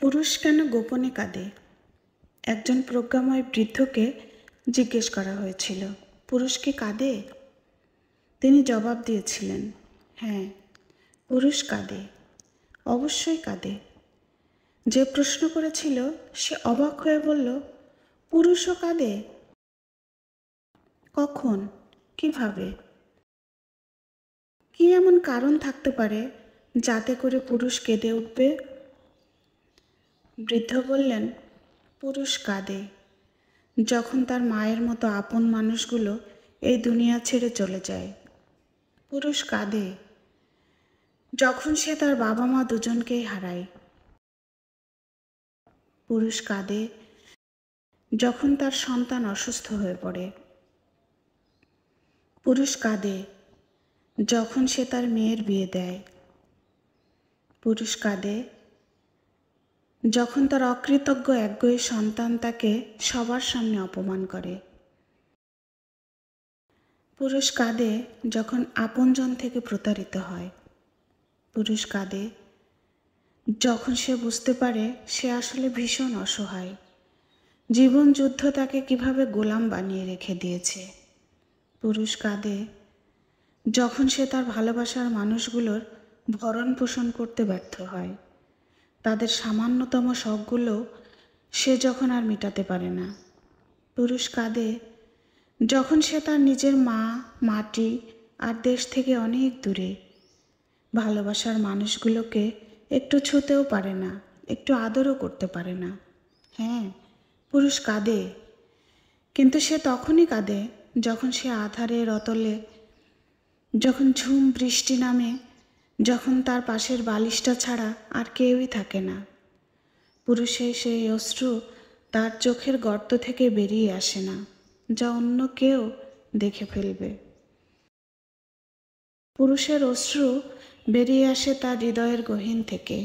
পুরুষ কেন গোপনে কাঁদে? একজন প্রজ্ঞাময় বৃদ্ধকে জিজ্ঞেস করা হয়েছিল, পুরুষ কি কাঁদে? তিনি জবাব দিয়েছিলেন, হ্যাঁ, পুরুষ কাঁদে, অবশ্যই কাঁদে। যে প্রশ্ন করেছিল সে অবাক হয়ে বলল, পুরুষও কাঁদে? কখন? কিভাবে? কি এমন কারণ থাকতে পারে যাতে করে পুরুষ কেঁদে উঠবে? বৃদ্ধ বললেন, পুরুষ কাঁদে যখন তার মায়ের মতো আপন মানুষগুলো এই দুনিয়া ছেড়ে চলে যায়। পুরুষ কাঁদে যখন সে তার বাবা মা দুজনকেই হারায়। পুরুষ কাঁদে যখন তার সন্তান অসুস্থ হয়ে পড়ে। পুরুষ কাঁদে যখন সে তার মেয়ের বিয়ে দেয়। পুরুষ কাঁদে যখন তার অকৃতজ্ঞ একগুঁয়ে সন্তান তাকে সবার সামনে অপমান করে। পুরুষ কাঁদে যখন আপনজন থেকে প্রতারিত হয়। পুরুষ কাঁদে যখন সে বুঝতে পারে সে আসলে ভীষণ অসহায়। জীবন যুদ্ধ তাকে কিভাবে গোলাম বানিয়ে রেখে দিয়েছে। পুরুষ কাঁদে যখন সে তার ভালোবাসার মানুষগুলোর ভরণ পোষণ করতে ব্যর্থ হয়। তাদের সামান্যতম শখগুলো সে যখন আর মেটাতে পারে না। পুরুষ কাঁদে যখন সে তার নিজের মা, মাটি আর দেশ থেকে অনেক দূরে। ভালোবাসার মানুষগুলোকে একটু ছুঁতেও পারে না, একটু আদরও করতে পারে না। হ্যাঁ, পুরুষ কাঁদে, কিন্তু সে তখনই কাঁদে যখন সে আঁধারের অতলে, যখন ঝুম বৃষ্টি নামে, যখন তার পাশের বালিশটা ছাড়া আর কেউই থাকে না। পুরুষের সেই অশ্রু তার চোখের গর্ত থেকে বেরিয়ে আসে না, যা অন্য কেউ দেখে ফেলবে। পুরুষের অশ্রু বেরিয়ে আসে তার হৃদয়ের গহীন থেকে,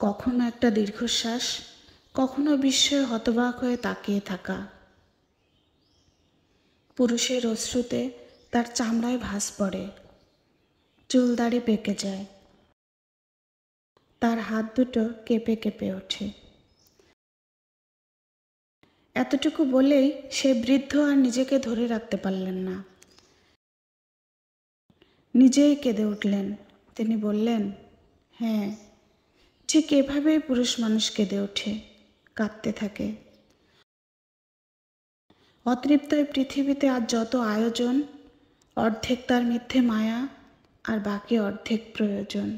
কখনো একটা দীর্ঘশ্বাস, কখনো বিস্ময়ে হতবাক হয়ে তাকিয়ে থাকা। পুরুষের অশ্রুতে তার চামড়ায় ভাঁজ পড়ে, চুল দাড়ি পেকে যায়, তার হাত দুটো কেঁপে কেঁপে ওঠে। এতটুকু বলেই সে বৃদ্ধ আর নিজেকে ধরে রাখতে পারলেন না, নিজেই কেঁদে উঠলেন। তিনি বললেন, হ্যাঁ, ঠিক এভাবেই পুরুষ মানুষ কেঁদে ওঠে, কাঁদতে থাকে। অতৃপ্ত এই পৃথিবীতে আজ যত আয়োজন, অর্ধেক তার মিথ্যে মায়া আর বাকি অর্ধেক প্রয়োজন।